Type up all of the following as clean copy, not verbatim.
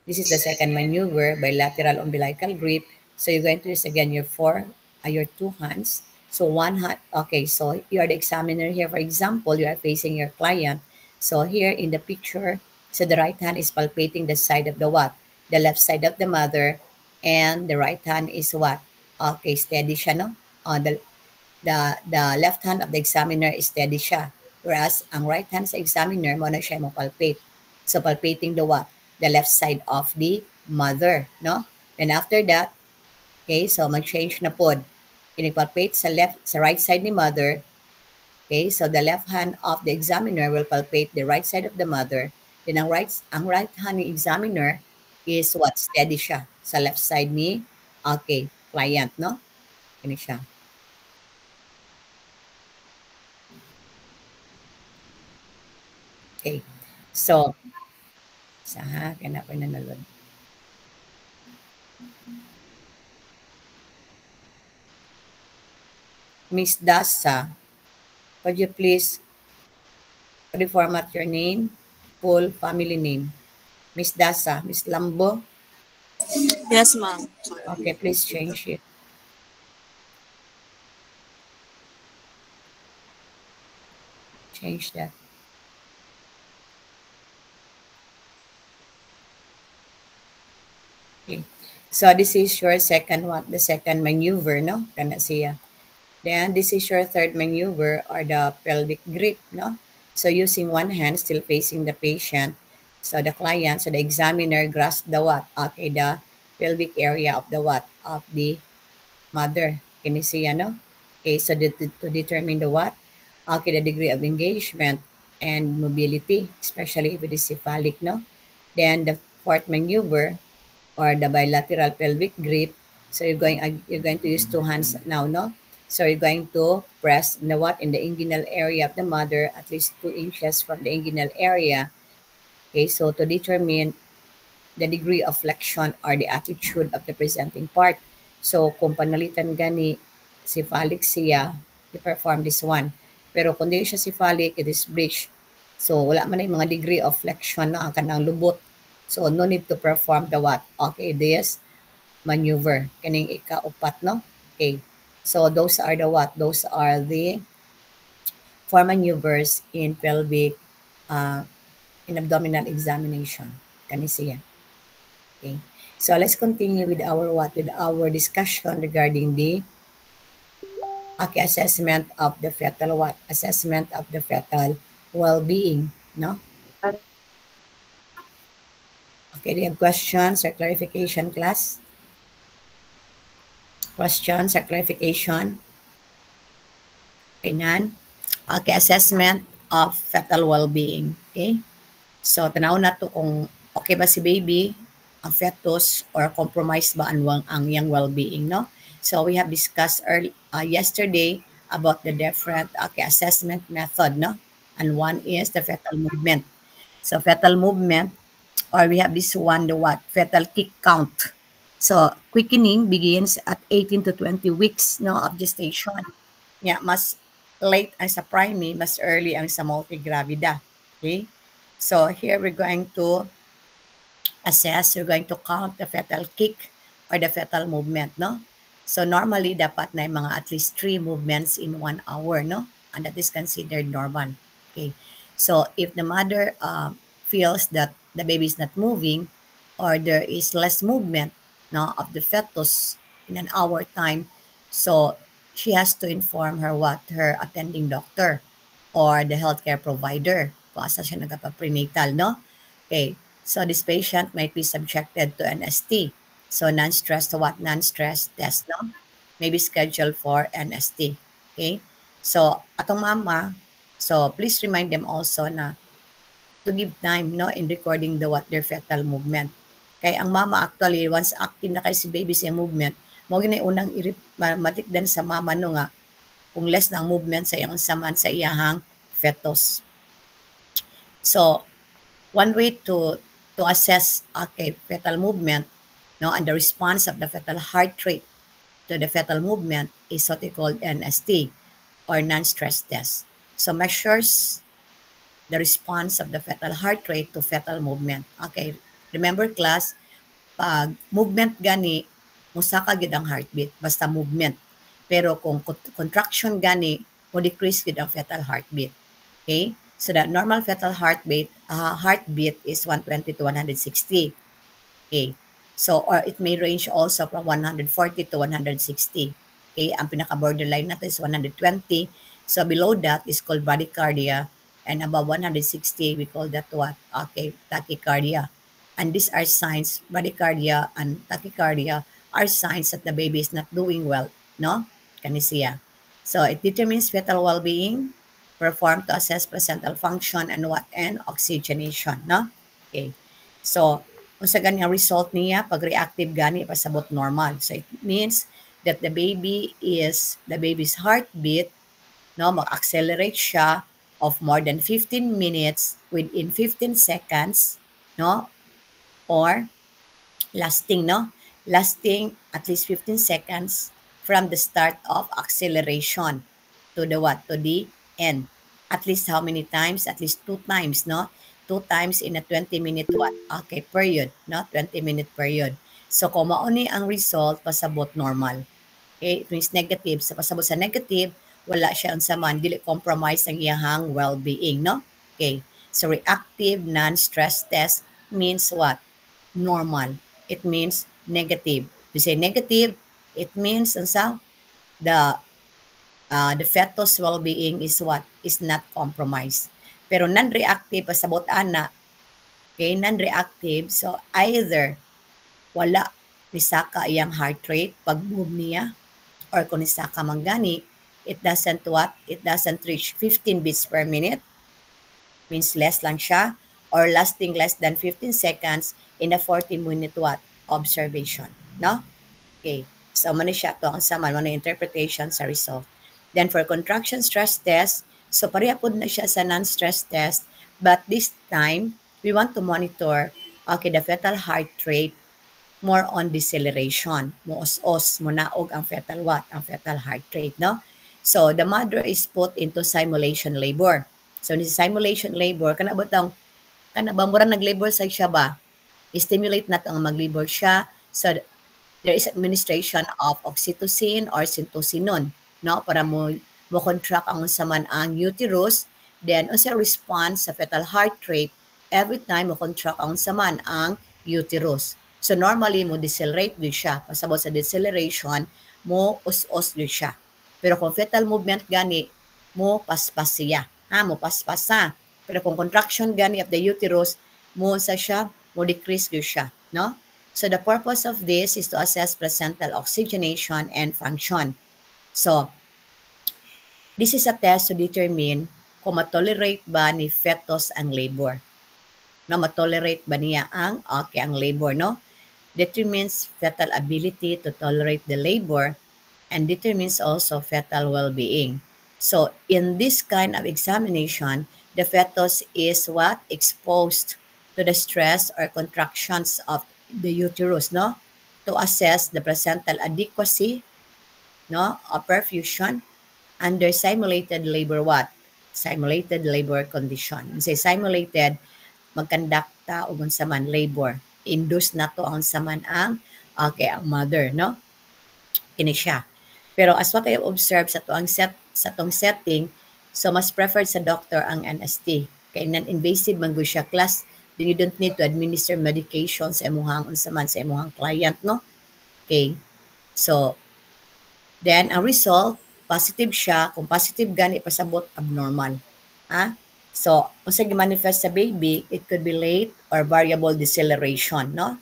This is the second maneuver, bilateral umbilical grip. So you're going to use again your your two hands. So one hand, okay, so you are the examiner here. For example, you are facing your client. So here in the picture, so the right hand is palpating the side of the what? The left side of the mother, and the right hand is what? Okay, steady siya, no? The left hand of the examiner is steady siya. Whereas ang right hand sa examiner, mo na siya mo palpate. So palpating the what? The left side of the mother, no? And after that, okay, so mag-change na pod. Pinipalpate sa right side ni mother. Okay, so the left hand of the examiner will palpate the right side of the mother. Then ang right hand ni examiner is what? Steady siya sa left side ni, okay, client, no? Kini siya. Okay. So, sa kaya na nalod. Miss Dasa, could you please reformat your name, full family name? Miss Dasa, Miss Lambo. Yes, ma'am. Okay, please change it. Change that. Okay. So this is your second one, the second maneuver, no? Kana siya. Then this is your third maneuver or the pelvic grip, no? So using one hand still facing the patient. So the client, so the examiner grasp the what? Okay, the pelvic area of the what? Of the mother. Can you see, ano? Okay, so to determine the what? Okay, the degree of engagement and mobility, especially if it is cephalic, no? Then the fourth maneuver or the bilateral pelvic grip. So you're going to use two hands now, no? So you're going to press in the what? In the inguinal area of the mother, at least 2 inches from the inguinal area. Okay, so to determine the degree of flexion or the attitude of the presenting part. So kung panalitan gani cephalic siya, i-perform this one. Pero kung di siya cephalic, it is bridge. So wala man yung mga degree of flexion na ang kanang lubot. So no need to perform the what? Okay, this maneuver. Kaning ikaupat, no? Okay. So those are the what? Those are the four maneuvers in pelvic in abdominal examination. Kani siya. Okay. So let's continue with our what? With our discussion regarding the assessment of the fetal what? Assessment of the fetal well-being, no? Okay, do you have questions or clarification, class? Questions or clarification? Okay, none? Okay, assessment of fetal well-being. Okay? So, tanaw na to kung okay ba si baby, ang fetus, or compromised ba ang iyang well-being, no? So, we have discussed yesterday about the different assessment method, no? And one is the fetal movement. So, fetal movement, or we have this one, the what? Fetal kick count. So, quickening begins at 18 to 20 weeks, no, of gestation. Yeah, mas late ang sa primary, mas early ang sa multigravida. Okay? So, here we're going to assess, we're going to count the fetal kick or the fetal movement, no? So, normally, dapat na yung mga at least 3 movements in 1 hour, no? And that is considered normal. Okay? So, if the mother feels that the baby is not moving or there is less movement, no, of the fetus in an hour time, so she has to inform her attending doctor or the healthcare provider kung asa siya nagpa-prenatal, no? Okay, so this patient might be subjected to an ST. So non-stress to what? Non-stress test, no? Maybe scheduled for NST. Okay? So, atong mama, so please remind them also na to give time, no, in recording their fetal movement. Kay ang mama actually, once active na kay si baby sa movement, mo ginay unang matikdan sa mama no nga kung less ng movement sa iyang saman sa iyahang fetus. So, one way to assess fetal movement, no, and the response of the fetal heart rate to the fetal movement is what they call NST or non-stress test. So, measures the response of the fetal heart rate to fetal movement. Okay, Remember class, pag movement gani, musaka gid ang heartbeat, basta movement. Pero kung contraction gani, mo decrease gid ang fetal heartbeat. Okay? So the normal fetal heartbeat is 120 to 160. Okay? So, or it may range also from 140 to 160. Okay? Ang pinaka-borderline natin is 120. So, below that is called bradycardia. And above 160, we call that what? Okay, tachycardia. And these are signs, bradycardia and tachycardia are signs that the baby is not doing well, no? Kanisiya. So, it determines fetal well-being, performed to assess placental function and what? And oxygenation, no? Okay. So, kung sa ganyang result niya, pag reactive gani, pasabot normal. So, it means that the baby's heartbeat, no, mag-accelerate siya of more than 15 minutes within 15 seconds, no, or lasting, no, lasting at least 15 seconds from the start of acceleration to the what? To the end. At least how many times? At least 2 times, no? 2 times in a 20-minute what? Okay, period, no? 20-minute period. So, kung mauni ang result, pasabot normal. Okay, it means negative. Sa pasabot sa negative, wala siya ang saman, dili compromise ang iyahang well-being, no? Okay, so reactive non-stress test means what? Normal. It means negative. We say negative, it means the the fetus well-being is what? Is not compromised. Pero non-reactive, pasabot ana, okay, non-reactive, so either wala nisaka iyang heart rate pag move niya, or kung nisaka manggani, it doesn't what? It doesn't reach 15 beats per minute, means less lang siya, or lasting less than 15 seconds in a 40-minute what? Observation, no? Okay. So, mano siya to ang saman, mano interpretation sa result. Then, for contraction stress test, so pareha po na siya sa non-stress test, but this time, we want to monitor, okay, the fetal heart rate more on deceleration. Muos-os, munaog ang fetal what? Ang fetal heart rate, no? So, the mother is put into simulation labor. So, ni simulation labor, kanabang mura nag-labor sa siya ba? I-stimulate nato ang mag-labor siya. So, there is administration of oxytocin or syntocinon, no, para mo contract ang saman ang uterus, then unsa response sa fetal heart rate every time mo contract ang saman ang uterus. So normally mo decelerate gyud siya, pasabot sa deceleration mo us-us gyud siya. Pero kung fetal movement gani mo paspas siya, mo paspasa. Pero kung contraction gani of the uterus mo sa siya, mo decrease gyud siya, no? So the purpose of this is to assess placental oxygenation and function. So, this is a test to determine kung matolerate ba ni fetus ang labor. No, matolerate ba niya ang labor, no? Determines fetal ability to tolerate the labor and determines also fetal well-being. So, in this kind of examination, the fetus is what? Exposed to the stress or contractions of the uterus, no, to assess the placental adequacy, no, of perfusion under simulated labor what? Simulated labor condition. Say simulated, magkandakta o sa man labor. Induce na to ang saman ang ang mother, no? Kini siya. Pero as what I observe sa tong setting, so mas preferred sa doctor ang NST. Kay non-invasive man gyud siya class. Then you don't need to administer medication sa imuhang unsaman sa imuhang client, no? Okay. So, then ang result, positive siya. Kung positive gani, pasabot abnormal. So, kung sa manifest sa baby, it could be late or variable deceleration, no?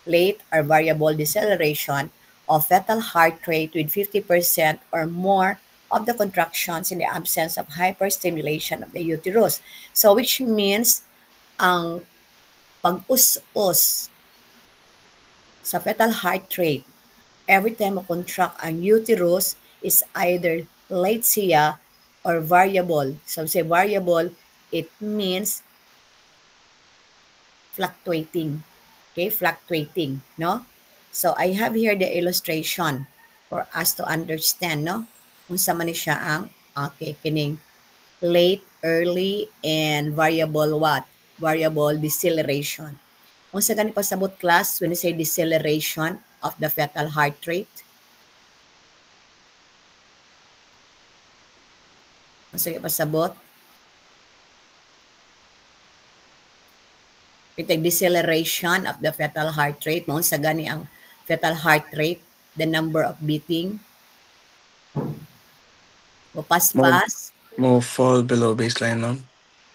Late or variable deceleration of fetal heart rate with 50% or more of the contractions in the absence of hyperstimulation of the uterus. So, which means ang pag-us-us sa fetal heart rate every time mo contract ang uterus is either late siya or variable. So, say variable, it means fluctuating. Okay, fluctuating, no? So, I have here the illustration for us to understand, no? Kung sa man siya ang, kining late, early, and variable what? Variable deceleration. Unsa gani pasabot class when you say deceleration of the fetal heart rate? Unsa gani pasabot? Itag deceleration of the fetal heart rate, mo unsa gani ang fetal heart rate, the number of beating. Paspas. Mo fall below baseline, no?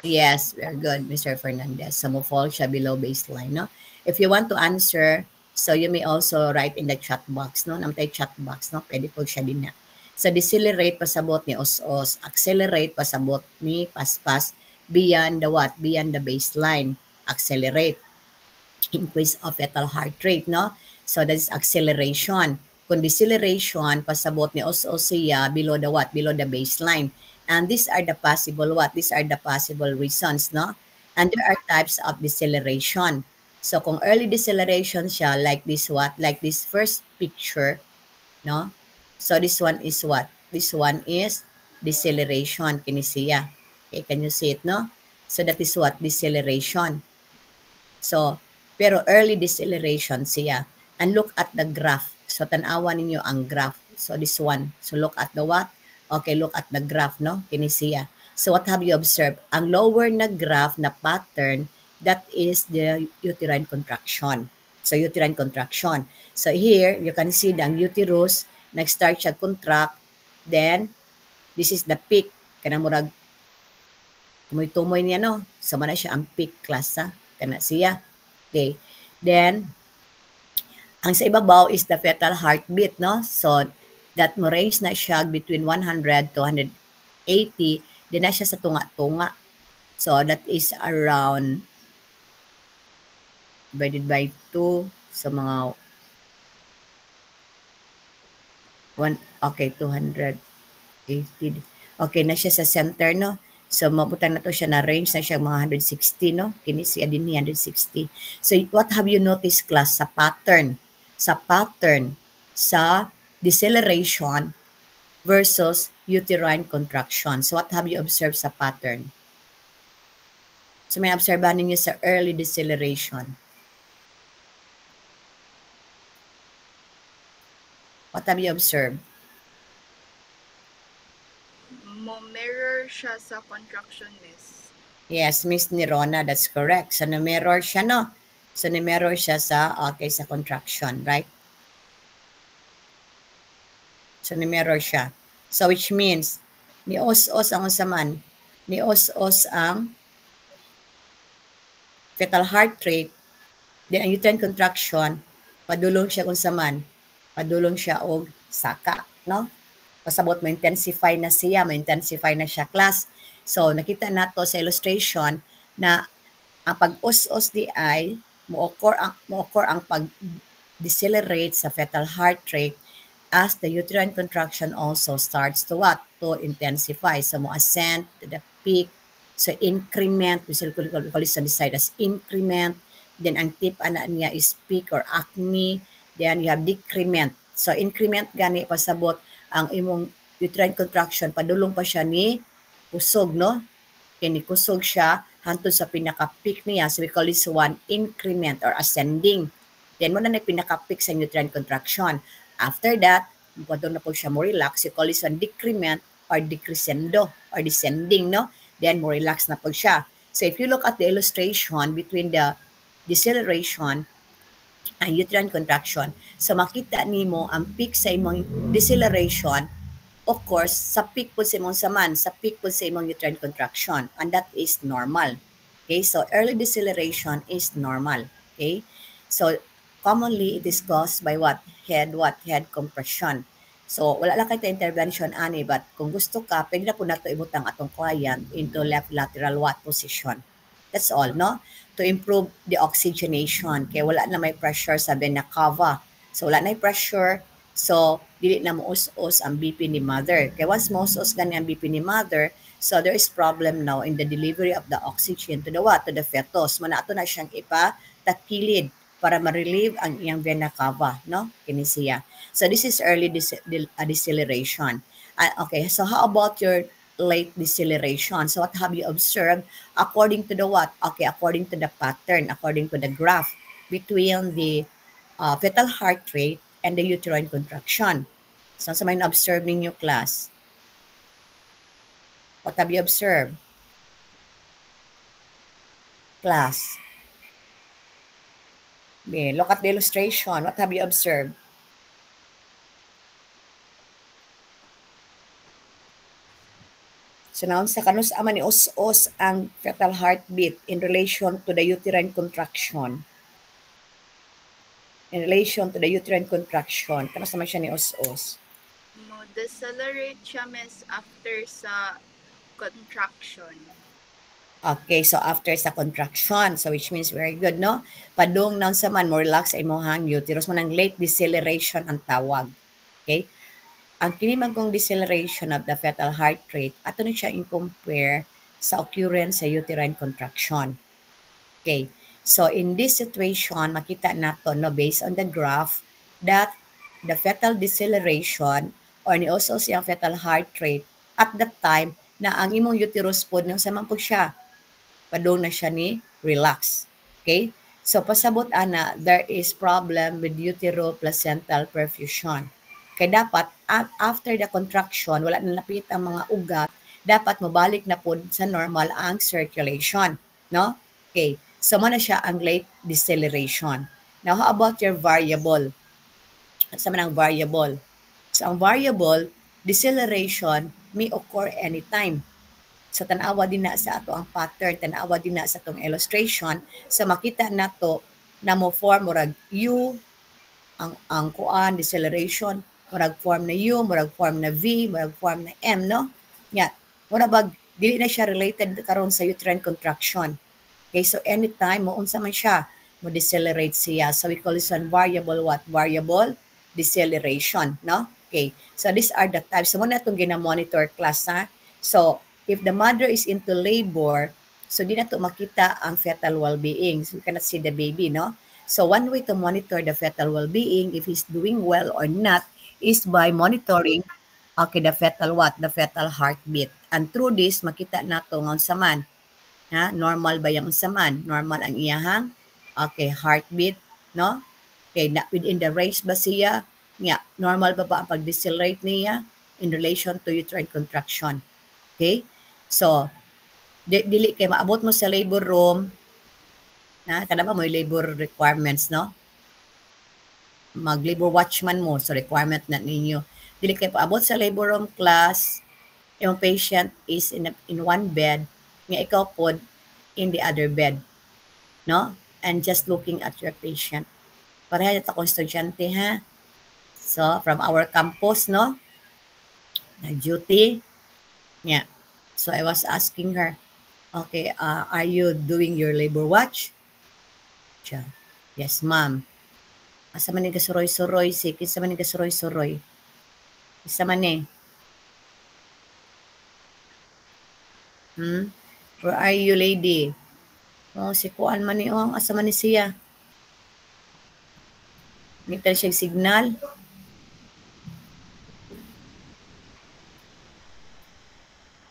Yes, very good, Mr. Fernandez. So mo fall siya below baseline, no? If you want to answer, so you may also write in the chat box, no? Namtay chat box, no? Pwede po siya din na. So decelerate pasabot ni os-os, accelerate pasabot ni paspas, beyond the what? Beyond the baseline. Accelerate. Increase of fetal heart rate, no? So that is acceleration. Kung deceleration, pasabot ni os-os siya below the what? Below the baseline. And these are the possible what? These are the possible reasons, no? And there are types of deceleration. So kung early deceleration siya, like this what? Like this first picture, no? So this one is what? This one is deceleration, kini siya. Okay, can you see it, no? So that is what? Deceleration. So, pero early deceleration siya. And look at the graph. So, tanawa ninyo ang graph. So, this one. So, look at the what? Okay, look at the graph, no? Kini siya. So, what have you observed? Ang lower na graph na pattern, that is the uterine contraction. So, uterine contraction. So, here, you can see the uterus, nag-start siya contract. Then, this is the peak. Kanang murag, tumoy-tumoy niya, no? So, mana siya ang peak class, ha? Kana siya. Okay. Then, ang sa ibabaw is the fetal heartbeat, no? So, that mo range na siya between 100 to 180. Then na siya sa tunga-tunga. So, that is around divided by 2 sa mga 280. Okay, na siya sa center, no? So, mabutan na to siya na range na siya mga 160, no? Kini siya din ni 160. So, what have you noticed, class? Sa pattern sa deceleration versus uterine contraction. So, what have you observed sa pattern? So, may obserbahan ninyo sa early deceleration. What have you observed? Mirror siya sa contraction, miss. Yes, Miss Nirona, that's correct. So, na-mirror siya, no? So, na-mirror siya sa, sa contraction, right? So, na-mirror siya. So, which means, ni-os-os ang usaman, ni-os-os ang fetal heart rate, then ang uterine contraction, padulong siya kung saman, padulong siya og saka, no? Pasabot mo intensify na siya, ma-intensify na siya, class. So, nakita nato sa illustration na ang pag-us-us di ay mo-occur ang pag-decelerate sa fetal heart rate as the uterine contraction also starts to what? To intensify. So, mo-ascend to the peak. So, increment, we call it sa side as increment. Then, ang tip ana niya is peak or acme. Then, you have decrement. So, increment gani pasabot ang imong uterine contraction, padulong pa siya ni kusog, no? Kini kusog siya hantod sa pinaka-peak niya. So, we call this one increment or ascending. Then, mo na pinaka-peak sa uterine contraction. After that, padulong na po siya mo relax. You call this one decrement or decrescendo or descending, no? Then, mo relax na po siya. So, if you look at the illustration between the deceleration ang uterine contraction. So, makita nimo ang peak sa imong deceleration, of course, sa peak po sa imong saman, sa peak po sa imong uterine contraction. And that is normal. Okay? So, early deceleration is normal. Okay? So, commonly, it is caused by what? Head compression. So, wala lang kayo intervention, ani, but kung gusto ka, pwede na po nato ibutang atong client into left lateral what position. That's all, no? To improve the oxygenation. Kaya wala na may pressure sa vena cava. So, wala na yung pressure. So, dili na maus-us ang BP ni mother. Kaya once maus-us gani ang BP ni mother, so there is problem now in the delivery of the oxygen to the what? To the fetus. Manato na siyang ipatakilid para ma-relieve ang iyang vena cava, no? Kini siya. So, this is early deceleration. Okay, so how about your late deceleration? So, what have you observed according to the what? Okay, according to the pattern, according to the graph. between the fetal heart rate and the uterine contraction. So, sa may na-observe ninyo, class? What have you observed? Class. Okay, look at the illustration. What have you observed? So, naon sa kanus ama ni us-us ang fetal heartbeat in relation to the uterine contraction. In relation to the uterine contraction, kanus naman siya ni us-us. Mo decelerate siya miss after sa contraction. Okay, so after sa contraction, so which means very good, no? Padung naon sa man, more relax ay mohang uterus mo ng late deceleration ang tawag. Okay? Ang kinimagong deceleration of the fetal heart rate, ato na siya in-compare sa occurrence sa uterine contraction. Okay, so in this situation, makita nato, no, based on the graph, that the fetal deceleration or ni also siyang fetal heart rate at that time na ang imong uterus pod nang sa po siya, padung na siya ni relax. Okay, so pasabot ana, there is problem with uteroplacental perfusion. Kaya dapat, after the contraction, wala na lapit ang mga ugat, dapat mabalik na po sa normal ang circulation. No? Okay. So, muna siya ang late deceleration. Now, how about your variable? Sa man ang variable? So, ang variable, deceleration may occur anytime. So, tanawa din na sa ato ang pattern, tanawa din na sa atong illustration. So, makita na to na mo form murag U, ang kuan, deceleration, murag form na U, murag form na V, murag form na M, no? Nga, murag dili na siya related karon sa uterine contraction. Okay, so anytime mo unsa man siya, mo decelerate siya. So we call this one variable what? Variable deceleration, no? Okay, so these are the types. So muna itong gina-monitor class, ha? So if the mother is into labor, so di na to makita ang fetal well-being. So you cannot see the baby, no? So one way to monitor the fetal well-being, if he's doing well or not, is by monitoring the fetal what? The fetal heartbeat. And through this, makita nato nga unsa man. Ha? Normal ba yung unsa man? Normal ang iyahang heartbeat, no? Okay, within the range ba siya? Nga, normal ba ang pag-decelerate niya in relation to uterine contraction? Okay? So, dili kay maabot mo sa labor room, na kada ba mo labor requirements, no? Mag-labor watchman mo, so requirement na ninyo. Dili kay paabot sa labor room class, yung patient is in one bed, nga ikaw pod in the other bed, no? And just looking at your patient. Pareha ito akong estudyante, ha? So, from our campus, no? Na duty. Yeah. So, I was asking her, okay, are you doing your labor watch? Siya, yes, ma'am. Asa man ni kasuroy-suroy, kinsa man ni kasuroy-suroy. Isa man eh. Where are you, lady? Oh, si kuan man ni oh, asa man ni siya. Ngita siya signal.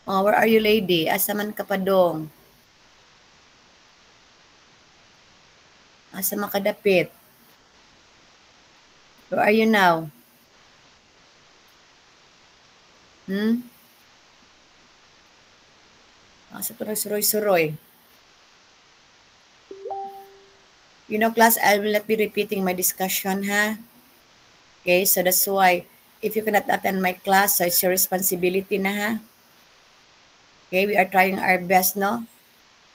Oh, where are you, lady? Asa man ka pa dong? Asa man kadapit? Where are you now? Asa to suroy-suroy? You know, class, I will not be repeating my discussion, ha? Okay, so that's why, if you cannot attend my class, so it's your responsibility na, ha? Okay, we are trying our best, no?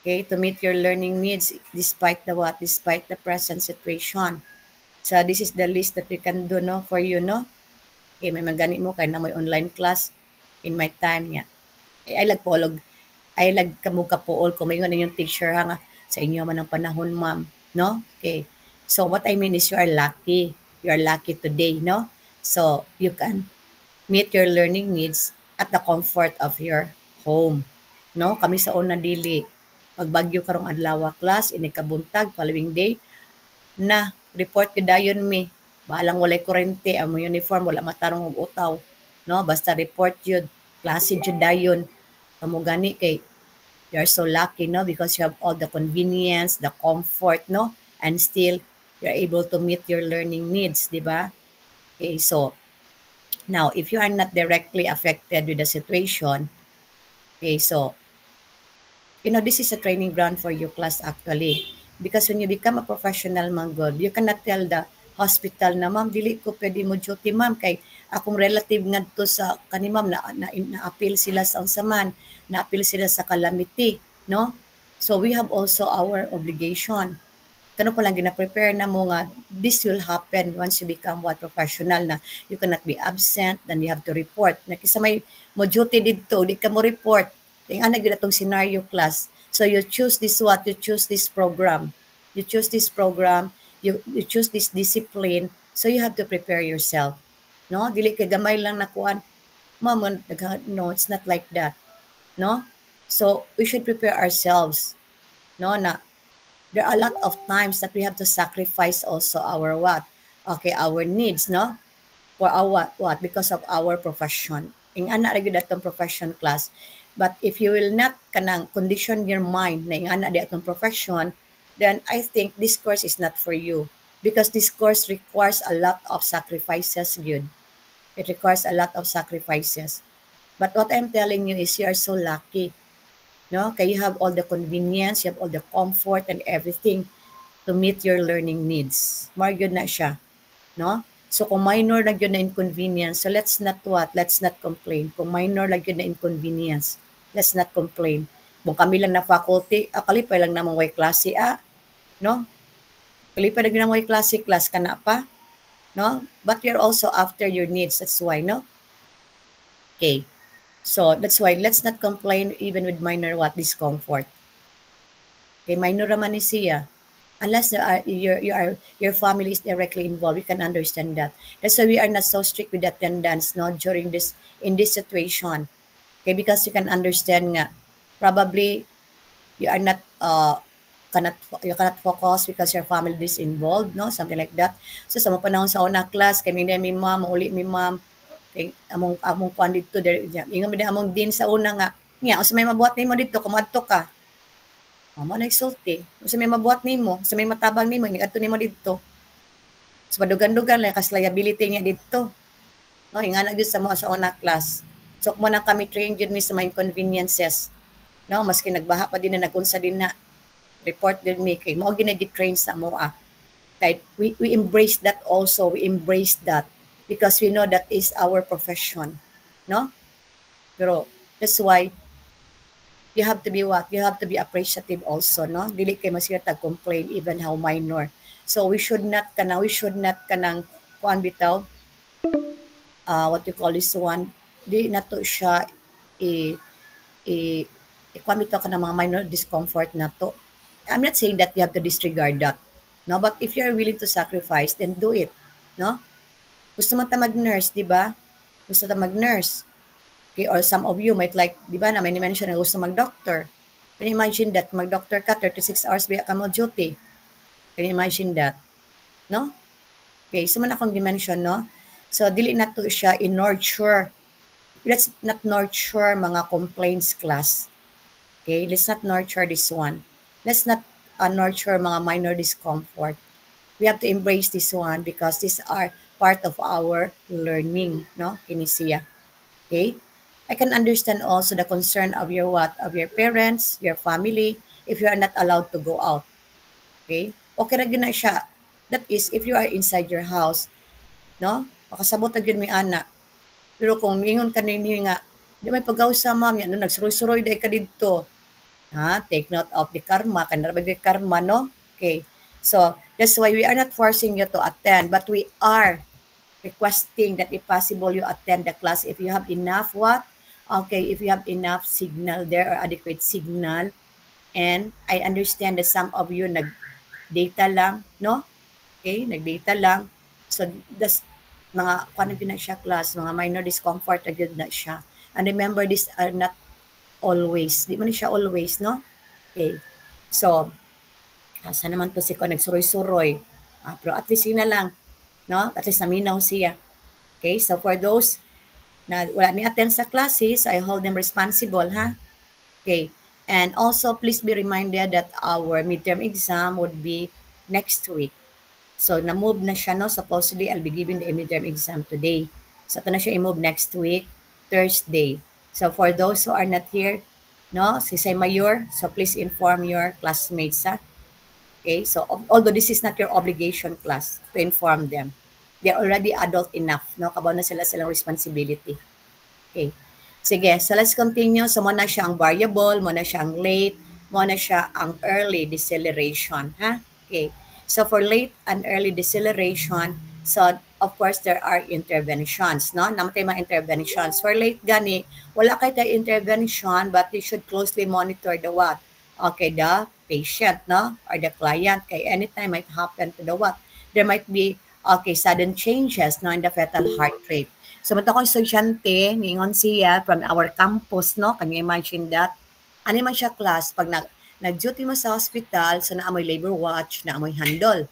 Okay, to meet your learning needs despite the what? Despite the present situation. So, this is the list that we can do, no? For you, no? Okay, may magani mo kay na may online class in my time niya. Ay lagpolog, ay lagkamuka pool ko may yung teacher ha nga sa inyo man ang panahon, ma'am, no? Okay. So what I mean is you are lucky. You are lucky today, no? So you can meet your learning needs at the comfort of your home, no? Kami sa una dili magbagyo karong adlaw class ini kabuntag following day na report dayon mi. Balang walay kurente, ang uniform, wala matarong og utaw. No? Basta report yun. Klase yun dayon. Kamu gani kay you're so lucky, no? Because you have all the convenience, the comfort, no? And still, you're able to meet your learning needs, di ba? Okay, so now, if you are not directly affected with the situation, okay, so, this is a training ground for your class actually. Because when you become a professional manggod, you cannot tell the hospital na, ma'am, dili ko pwede mo duty, ma'am, kay akong relative ngadto sa kani ma'am na-appeal sila sa unsaman, na-appeal sila sa calamity, no? So we have also our obligation. Kano pa lang gina-prepare na mo nga this will happen once you become what professional na you cannot be absent, then you have to report. Na kisa may mo duty dito, di ka mo report. Yung ana gyud atong scenario class. So you choose this you choose this program. You choose this program, you choose this discipline, so you have to prepare yourself. No? Dili kay gamay lang nakuan. Ma'am, no, it's not like that. No? So we should prepare ourselves. No, na there are a lot of times that we have to sacrifice also our what? Okay, our needs, no? For our what? Because of our profession. Ing ana ra gyud atong profession class. But if you will not kanang condition your mind na ing ana di atong profession, then I think this course is not for you. Because this course requires a lot of sacrifices, gyud. It requires a lot of sacrifices. But what I'm telling you is you are so lucky. No? Kaya you have all the convenience, you have all the comfort and everything to meet your learning needs. More good na siya. No? So kung minor lang yun na inconvenience, so let's not what? Let's not complain. Kung minor lang yun na inconvenience, let's not complain. Kung kami lang na faculty, kalipay lang namang way klase, no? Kalipay lang namang way klase, class ka na pa, no? But you're also after your needs, that's why, no? Okay. So that's why let's not complain even with minor what discomfort. Okay, minor naman ni siya. Unless your family is directly involved, we can understand that. That's why we are not so strict with attendance, no, during in this situation. Okay, because you can understand nga probably you are not you cannot focus because your family is involved, no, something like that. So sa mga panahon sa una class, kay mi ma'am, uli mi ma'am, among kuan dito ingon mi among din sa una nga nya usa may mabuhat nimo dito kumadto ka mama nagsulti usa may mabuhat nimo usa may matabang nimo ingadto nimo dito so padugan-dugan lang kas liability niya dito no ingana gyud sa mga sa una class so mo na kami train gyud mi sa mga inconveniences no maski nagbaha pa din na nagunsa din na report din mi kay mo gina-train sa mo kay we embrace that also, we embrace that because we know that is our profession, no? Pero that's why you have to be what? You have to be appreciative also, no? Dili kay masira tag complain even how minor. So we should not kanang kuan bitaw what you call this one, di na to siya kuan bitaw kanang mga minor discomfort na to. I'm not saying that you have to disregard that. No, but if you are willing to sacrifice, then do it, no? Gusto mo ta mag-nurse, di ba? Gusto ta mag-nurse. Okay, or some of you might like, di ba, na may mention na gusto mag-doctor. Can you imagine that? Mag-doctor ka, 36 hours biya ka mo duty. Can you imagine that? No? Okay, so man akong dimension, no? So, dili na to siya in-nurture. Let's not nurture mga complaints class. Okay, let's not nurture this one. Let's not nurture mga minor discomfort. We have to embrace this one because these are part of our learning, no? Kinesiya. Okay? I can understand also the concern of your what? Of your parents, your family, if you are not allowed to go out. Okay? Okay ra gyud na siya. That is, if you are inside your house, no? Makasabot na gyud mi ana. Pero kung ingon ka ninyo nga, di may pag-awsa ma'am, yan, no? Nagsuroy-suroy day ka dito. Ha? Take note of the karma. Kanarabag the karma, no? Okay. So, that's why we are not forcing you to attend, but we are requesting that if possible you attend the class if you have enough what? Okay, if you have enough signal there or adequate signal. And I understand that some of you nag-data lang, no? Okay, nag-data lang. So, that's mga, paano yun na siya class, mga minor discomfort, agad na siya. And remember, these are not always. Di man siya always, no? Okay. So, asa naman to si ko nagsuroy-suroy. Pero at least yun na lang. No? At least naminaw siya. Okay? So, for those na wala ni attend sa classes, I hold them responsible, ha? Okay. And also, please be reminded that our midterm exam would be next week. So, na-move na siya, no? Supposedly, I'll be giving the midterm exam today. So, ito na siya i-move next week, Thursday. So, for those who are not here, no, si Say Mayor, so please inform your classmates, ha? Okay? So, although this is not your obligation class to inform them, they're already adult enough, no? Kabaw na sila silang responsibility. Okay. Sige, so let's continue. So, muna siya ang variable, muna siya ang late, muna siya ang early deceleration, ha? Okay. So, for late and early deceleration, so, of course, there are interventions, no? Namatay mga interventions. For late gani, wala kayo tayo intervention, but you should closely monitor the what? Okay, the patient, no? Or the client, kay anytime might happen to the what? There might be, okay, sudden changes, no, in the fetal heart rate. So, mata ko estudyante, ningon siya from our campus, no? Can you imagine that? Ano man siya class, pag nag-duty mo sa hospital, so naamoy labor watch, naamoy handle.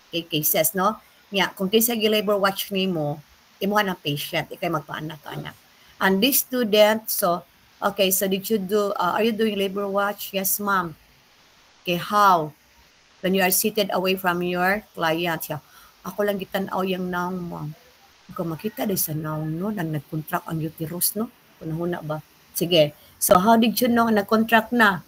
Okay, cases, no? Nga, kung kinsa gi labor watch nimo, imuha ng patient, ikay magpaanak-anak. And this student, so, okay, so did you do, are you doing labor watch? Yes, ma'am. Okay, how? When you are seated away from your client, siya, ako lang gitanaw yung naong, ma'am. Kung makita din sa naong, no, nang nag-contract ang uterus, no? Kunahuna ba? Sige. So, how did you know nag-contract na?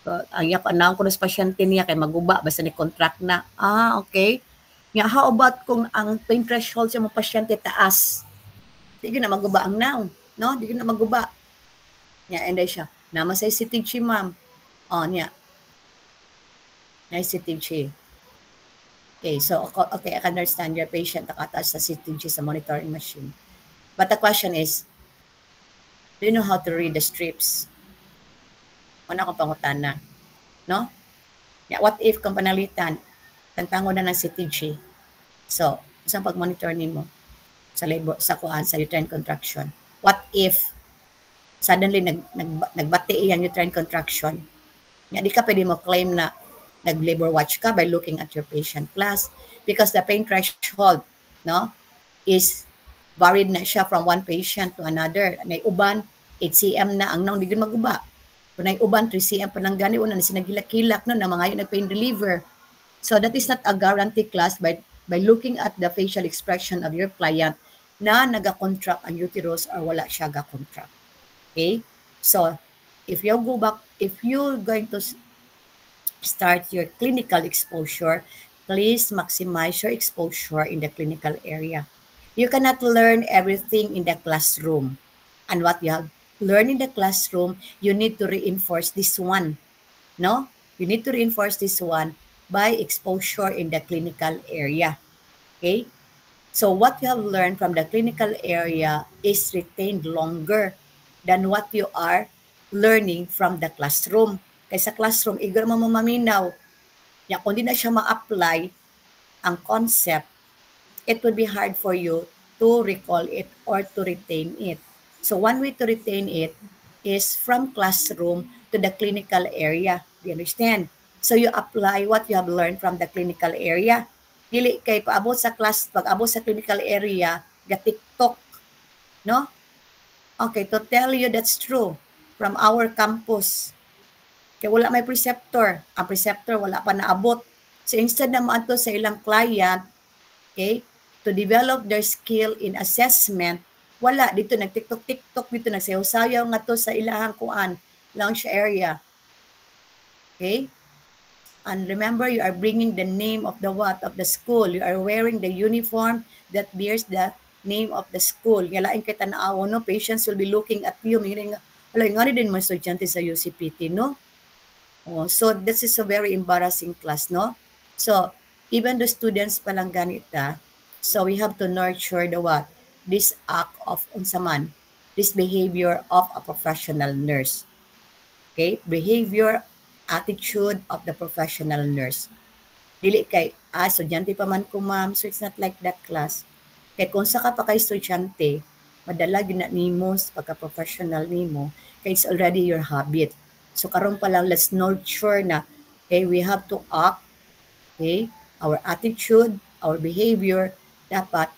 So, ang yak naong kuno sa pasyente niya kay maguba basta ni contract na. Ah, okay. Nga, how about kung ang pain threshold sa mga pasyente taas? Di na maguba ang naong, no? Di na maguba. Nga, and then siya, nama sa CTG, ma'am. Oh, niya. Na CTG. Okay, so, okay, I can understand your patient nakataas sa CTG sa monitoring machine. But the question is, do you know how to read the strips? Una kong pangutana, no? Yeah, what if kung panalitan, tantango na ng CTG? So, isang pag-monitor nimo sa labor, sa kuan, sa uterine contraction. What if suddenly nagbati iyang uterine contraction? Yeah, di ka pwede mo claim na nag-labor watch ka by looking at your patient class because the pain threshold, no, is varied na siya from one patient to another. May uban, 8 cm na ang nang di gyud maguba. Kung may uban, 3 cm pa lang gani, una na sinagilak-kilak no, na mga yung nag-pain reliever. So that is not a guarantee class by looking at the facial expression of your client na naga-contract ang uterus or wala siya ga-contract. Okay? So, if you're going to start your clinical exposure, please maximize your exposure in the clinical area. You cannot learn everything in the classroom. And what you have learned in the classroom, you need to reinforce this one. No? You need to reinforce this one by exposure in the clinical area. Okay? So what you have learned from the clinical area is retained longer than what you are learning from the classroom. Kaya sa classroom, igor mo maminaw. Ya, kung di na siya ma-apply ang concept, it would be hard for you to recall it or to retain it. So one way to retain it is from classroom to the clinical area. Do you understand? So you apply what you have learned from the clinical area. Dili kay paabot sa class, pag-abot sa clinical area, ga-TikTok. No? Okay, to tell you that's true from our campus. Kaya wala may preceptor. Ang preceptor wala pa naabot. So instead na maadto sa ilang client, okay, to develop their skill in assessment, wala dito nag-TikTok dito nagsayaw-sayaw nga to sa ilahang kuan, lounge area. Okay? And remember, you are bringing the name of the what? Of the school. You are wearing the uniform that bears the name of the school. Yalain kay tanaw, no? Patients will be looking at you, meaning, alay, nga din mga estudyante sa UCPT, no? Oh, so this is a very embarrassing class, no? So, even the students palang ganita, so we have to nurture the what? This act of unsaman, this behavior of a professional nurse. Okay? Behavior, attitude of the professional nurse. Dili kay, estudyante pa man ko ma'am, so it's not like that class. Kaya kung sa ka pa kay estudyante, madala gina nimo sa pagka-professional nimo, kaya it's already your habit. So karon pa lang, let's nurture na, okay, we have to act, okay, our attitude, our behavior, dapat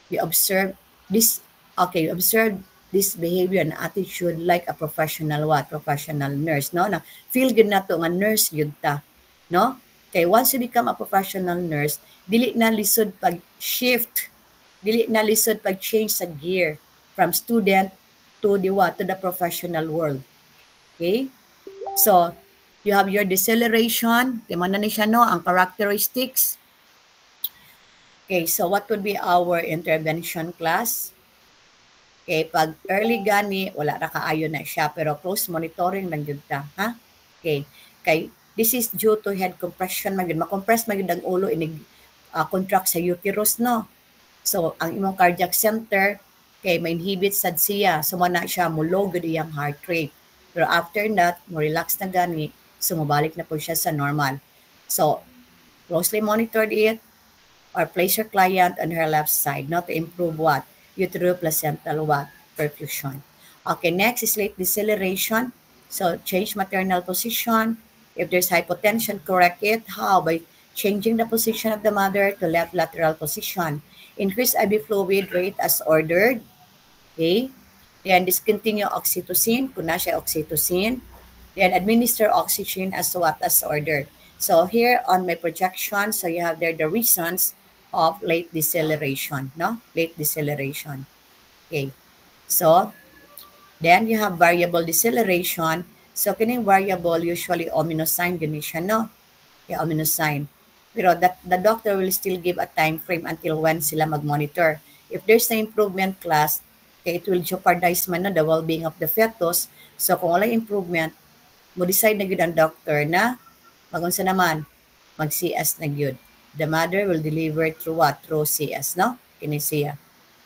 we observe this, okay, observe this behavior and attitude like a professional what? Professional nurse, no? Na feel good na to nga nurse yun ta, no? Okay, once you become a professional nurse, dili na lisod pag-shift, dili na lisod pag-change sa gear from student to the what? To the professional world. Okay? So, you have your deceleration. Di man na ni siya, no? Ang characteristics. Okay, so what would be our intervention class? Okay, pag early gani, wala na kaayo na siya, pero close monitoring lang yun ta, ha? Okay, kay this is due to head compression, ma-compress magid ang ulo, inig contract sa uterus, no? So, ang imong cardiac center, kay ma-inhibit sad siya, so na siya mulo gud iyang heart rate. Pero after that, mo relax na gani, so mabalik na po siya sa normal. So, closely monitored it, or place your client on her left side, not to improve what? Uteroplacental what? Perfusion. Okay, next is late deceleration. So, change maternal position. If there's hypotension, correct it. How? By changing the position of the mother to left lateral position. Increase IV fluid rate as ordered. Okay. Then, discontinue oxytocin. Kung na siya oxytocin. Then, administer oxygen as what? As ordered. So, here on my projection, so you have there the reasons of late deceleration, no? Late deceleration. Okay. So, then you have variable deceleration. So, kining variable usually ominosign din siya, no? Okay, ominosign. Pero the doctor will still give a time frame until when sila mag-monitor. If there's an improvement class, okay, it will jeopardize man na the well-being of the fetus. So, kung wala improvement, mo decide na gyud ang doctor na magunsa naman, mag-CS na gyud. The mother will deliver through what? Through CS, no? Kinesia.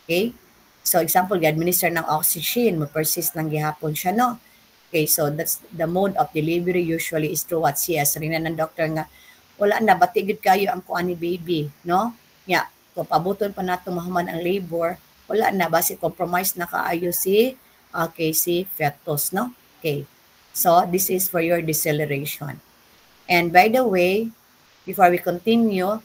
Okay? So, example, administer ng oxygen, mag-persist lang gihapon siya, no? Okay, so that's the mode of delivery usually is through what? CS. Rin na ng doctor nga, wala na, batigid kayo ang kuha ni baby, no? Nga, kung pabuton pa nato mahuman ang labor, wala na, basi compromise na kaayo si, okay, si fetus, no? Okay. So, this is for your deceleration. And by the way, before we continue,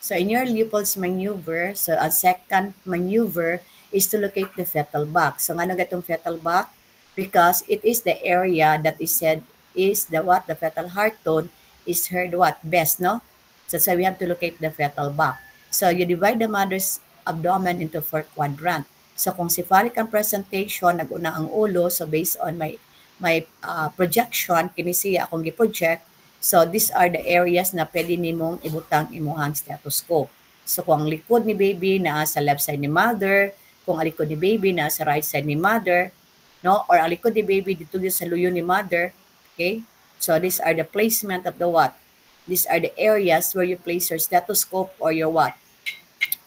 so in your Leopold's maneuver, so a second maneuver is to locate the fetal box. So ano gatong fetal box? Because it is the area that is said is the what? The fetal heart tone is heard what? Best, no? So we have to locate the fetal box. So you divide the mother's abdomen into 4 quadrant. So kung cephalic ang presentation, nag-una ang ulo, so based on my projection, kinisiya akong gi-project, so these are the areas na pwede nimong ibutang imuhang stethoscope. So kung ang likod ni baby na sa left side ni mother, kung ang likod ni baby na sa right side ni mother, no? Or ang likod ni baby dito sa luyo ni mother, okay? So these are the placement of the what? These are the areas where you place your stethoscope or your what?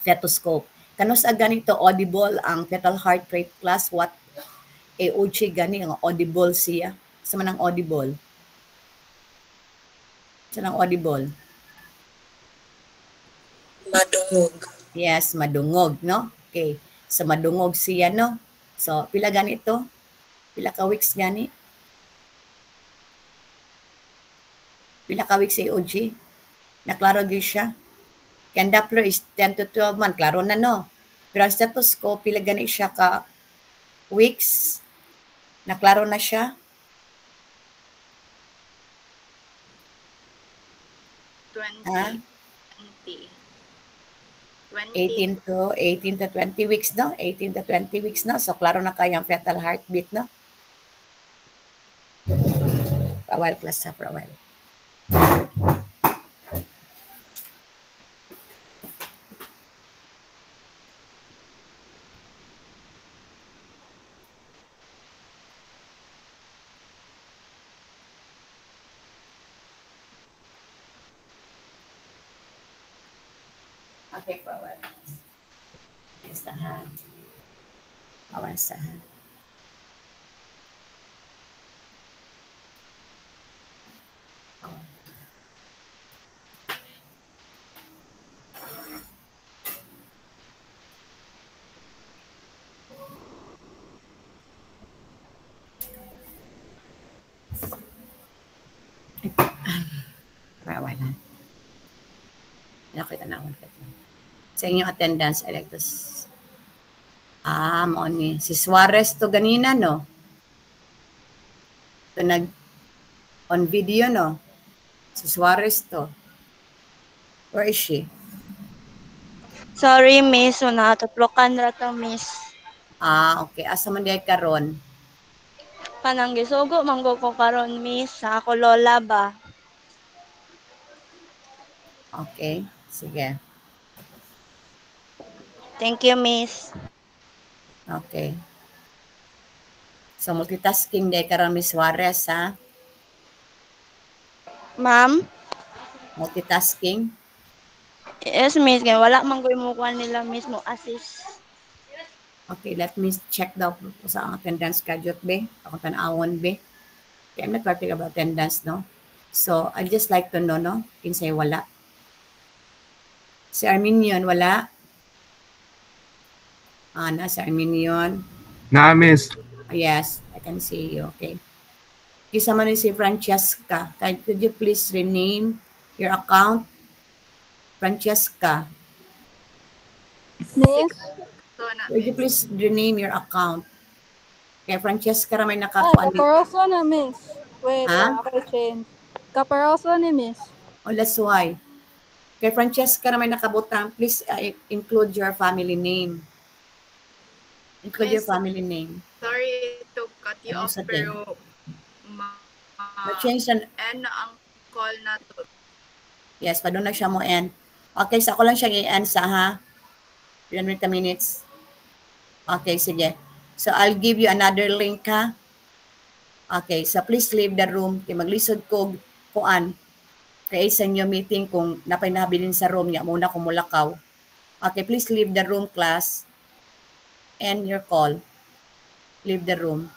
Stethoscope. Kano sa ganito audible ang fetal heart rate class, what? AOG gani ang audible siya. Sa manang audible. Ng audible? Madungog. Yes, madungog, no? Okay. So, madungog siya, no? So, pila gani ito? Pila ka weeks gani? Pila ka weeks AOG? Naklaro gyud siya? Can Doppler is 10 to 12 months. Klaro na, no? Pero ang stethoscope, pila gani siya ka weeks? Naklaro na siya? 20. 18 to 20 weeks, no? 18 to 20 weeks, no? So, klaro na kayang fetal heartbeat, no? Prawal plus sa prawal. Okay, prawal. Isahan. Awansahan. Prawalan. Nakita na ako. Sa inyong attendance, electus. Mo ni. Si Suarez to ganina, no? Ito on video, no? Si Suarez to. Where is she? Sorry, miss. Natutlokan ra to, miss. Okay. Asa man diay karon? Kanang gisugo manggo ko karon, miss. Sa ako lola ba? Okay. Sige. Thank you, miss. Okay. So, multitasking diay karon, Miss Suarez, ha? Ma'am? Multitasking. Yes, miss. Kaya wala man ko imukuha nila, miss, mo assist. Okay, let me check daw sa ang attendance schedule, be. Ako tanawon, be. Okay, I'm not particular about attendance, no? So, I'd just like to know, no? Kinsay wala. Si Arminion, wala. Ana, si Arminion. Na, miss. Yes, I can see you. Okay. Kisa man si Francesca. Could you please rename your account? Francesca. Miss? So, na, Could you please rename your account? Kaya Francesca na may Ay, nakakuan. kaparoso na, miss. Wait, Ha? ako change. Kaparoso ni miss. Oh, that's why. Kay Francesca na may nakabutang, please include your family name. Include your Yes. family name. Sorry to cut you Ano off, sa pero Ma-change na, end na ang call na to. yes, pa doon na siya mo end. Okay, sa ako lang siya i-end sa ha. 300 minutes. Okay, sige. So, I'll give you another link ha. Okay, so please leave the room. Kaya maglisod ko kuan. Kaya sa inyo meeting kung napay nabilin sa room niya, muna kung mulakaw. Okay, please leave the room, class. End your call. Leave the room.